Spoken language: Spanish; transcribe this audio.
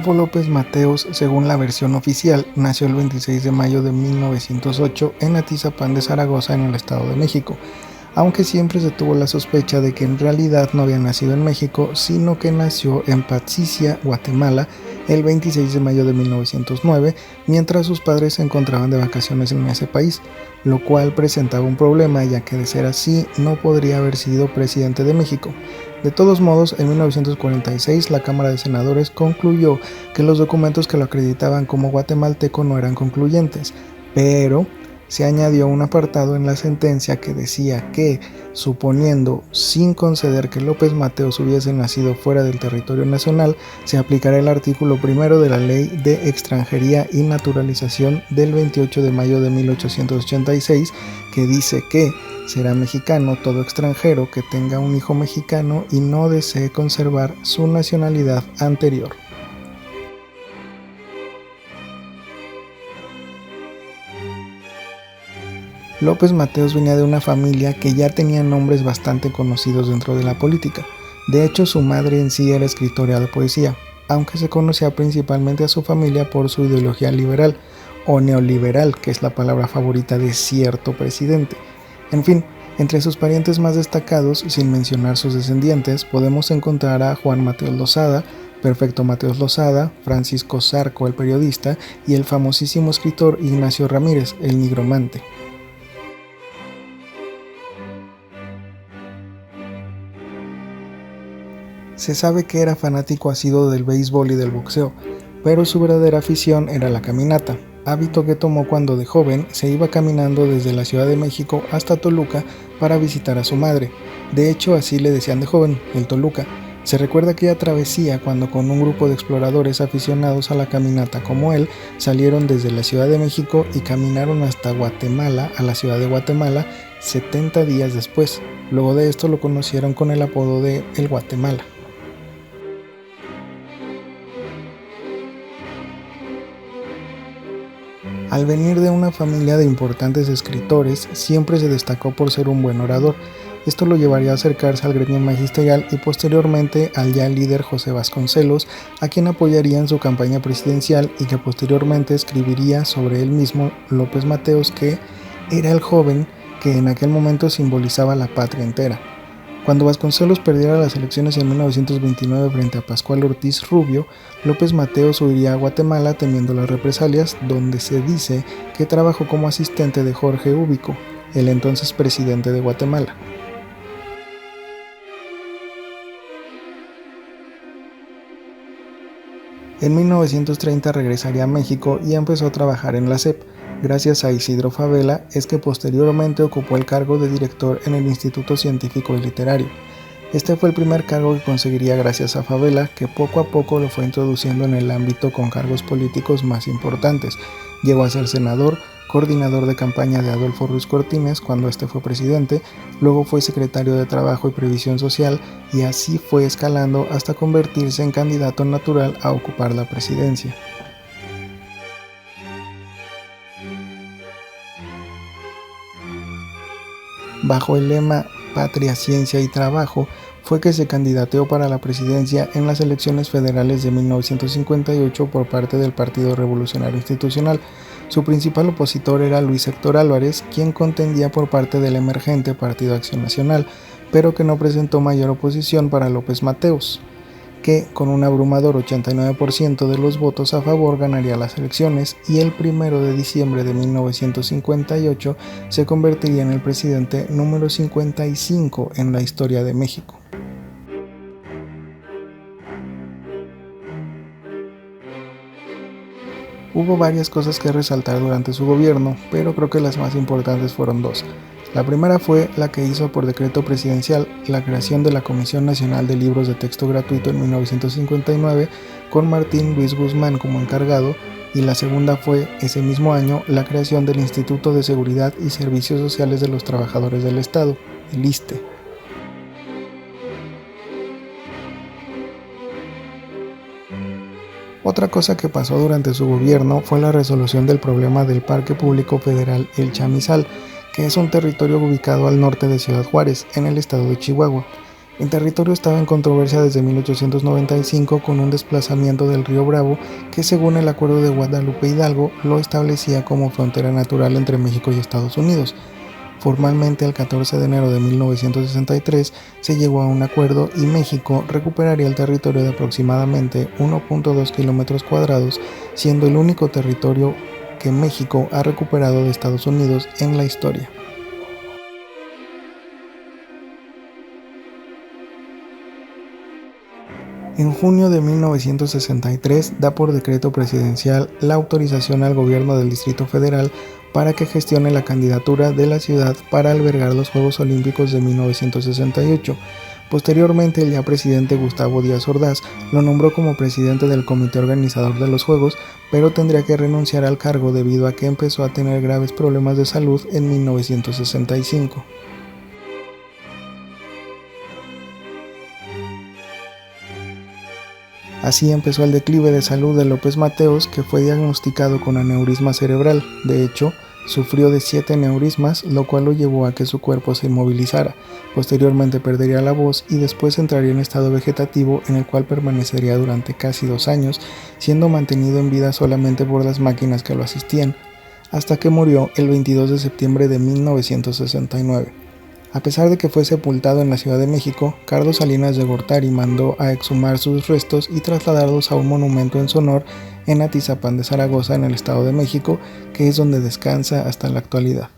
Adolfo López Mateos, según la versión oficial, nació el 26 de mayo de 1908 en Atizapán de Zaragoza, en el Estado de México, aunque siempre se tuvo la sospecha de que en realidad no había nacido en México, sino que nació en Patsicia, Guatemala, el 26 de mayo de 1909, mientras sus padres se encontraban de vacaciones en ese país, lo cual presentaba un problema, ya que de ser así no podría haber sido presidente de México. De todos modos, en 1946 la Cámara de Senadores concluyó que los documentos que lo acreditaban como guatemalteco no eran concluyentes, pero se añadió un apartado en la sentencia que decía que, suponiendo, sin conceder que López Mateos hubiese nacido fuera del territorio nacional, se aplicará el artículo 1 de la Ley de Extranjería y Naturalización del 28 de mayo de 1886, que dice que será mexicano todo extranjero que tenga un hijo mexicano y no desee conservar su nacionalidad anterior. López Mateos venía de una familia que ya tenía nombres bastante conocidos dentro de la política. De hecho, su madre en sí era escritora de poesía, aunque se conocía principalmente a su familia por su ideología liberal o neoliberal, que es la palabra favorita de cierto presidente. En fin, entre sus parientes más destacados, sin mencionar sus descendientes, podemos encontrar a Juan Mateos Lozada, Perfecto Mateos Lozada, Francisco Zarco, el periodista, y el famosísimo escritor Ignacio Ramírez, el nigromante. Se sabe que era fanático asiduo del béisbol y del boxeo, pero su verdadera afición era la caminata, hábito que tomó cuando de joven se iba caminando desde la Ciudad de México hasta Toluca para visitar a su madre. De hecho, así le decían de joven, el Toluca. Se recuerda aquella travesía cuando con un grupo de exploradores aficionados a la caminata como él, salieron desde la Ciudad de México y caminaron hasta Guatemala, a la ciudad de Guatemala, 70 días después. Luego de esto lo conocieron con el apodo de El Guatemala. Al venir de una familia de importantes escritores, siempre se destacó por ser un buen orador. Esto lo llevaría a acercarse al gremio magisterial y posteriormente al ya líder José Vasconcelos, a quien apoyaría en su campaña presidencial y que posteriormente escribiría sobre él mismo López Mateos, que era el joven que en aquel momento simbolizaba la patria entera. Cuando Vasconcelos perdiera las elecciones en 1929 frente a Pascual Ortiz Rubio, López Mateos huiría a Guatemala temiendo las represalias, donde se dice que trabajó como asistente de Jorge Ubico, el entonces presidente de Guatemala. En 1930 regresaría a México y empezó a trabajar en la SEP. Gracias a Isidro Fabela es que posteriormente ocupó el cargo de director en el Instituto Científico y Literario. Este fue el primer cargo que conseguiría gracias a Fabela, que poco a poco lo fue introduciendo en el ámbito con cargos políticos más importantes. Llegó a ser senador, coordinador de campaña de Adolfo Ruiz Cortines cuando este fue presidente, luego fue secretario de Trabajo y Previsión Social y así fue escalando hasta convertirse en candidato natural a ocupar la presidencia. Bajo el lema Patria, Ciencia y Trabajo, fue que se candidateó para la presidencia en las elecciones federales de 1958 por parte del Partido Revolucionario Institucional. Su principal opositor era Luis Héctor Álvarez, quien contendía por parte del emergente Partido Acción Nacional, pero que no presentó mayor oposición para López Mateos, que con un abrumador 89% de los votos a favor ganaría las elecciones y el 1 de diciembre de 1958 se convertiría en el presidente número 55 en la historia de México. Hubo varias cosas que resaltar durante su gobierno, pero creo que las más importantes fueron dos. La primera fue la que hizo por decreto presidencial la creación de la Comisión Nacional de Libros de Texto Gratuito en 1959, con Martín Luis Guzmán como encargado, y la segunda fue, ese mismo año, la creación del Instituto de Seguridad y Servicios Sociales de los Trabajadores del Estado, el ISSSTE. Otra cosa que pasó durante su gobierno fue la resolución del problema del Parque Público Federal El Chamizal, que es un territorio ubicado al norte de Ciudad Juárez, en el estado de Chihuahua. El territorio estaba en controversia desde 1895 con un desplazamiento del río Bravo que, según el Acuerdo de Guadalupe Hidalgo, lo establecía como frontera natural entre México y Estados Unidos. Formalmente, el 14 de enero de 1963 se llegó a un acuerdo y México recuperaría el territorio de aproximadamente 1.2 kilómetros cuadrados, siendo el único territorio que México ha recuperado de Estados Unidos en la historia. En junio de 1963 da por decreto presidencial la autorización al gobierno del Distrito Federal para que gestione la candidatura de la ciudad para albergar los Juegos Olímpicos de 1968. Posteriormente, el ya presidente Gustavo Díaz Ordaz lo nombró como presidente del comité organizador de los Juegos, pero tendría que renunciar al cargo debido a que empezó a tener graves problemas de salud en 1965. Así empezó el declive de salud de López Mateos, que fue diagnosticado con aneurisma cerebral. De hecho, sufrió de 7 aneurismas, lo cual lo llevó a que su cuerpo se inmovilizara. Posteriormente perdería la voz y después entraría en estado vegetativo, en el cual permanecería durante casi 2 años, siendo mantenido en vida solamente por las máquinas que lo asistían, hasta que murió el 22 de septiembre de 1969. A pesar de que fue sepultado en la Ciudad de México, Carlos Salinas de Gortari mandó a exhumar sus restos y trasladarlos a un monumento en su honor en Atizapán de Zaragoza, en el Estado de México, que es donde descansa hasta la actualidad.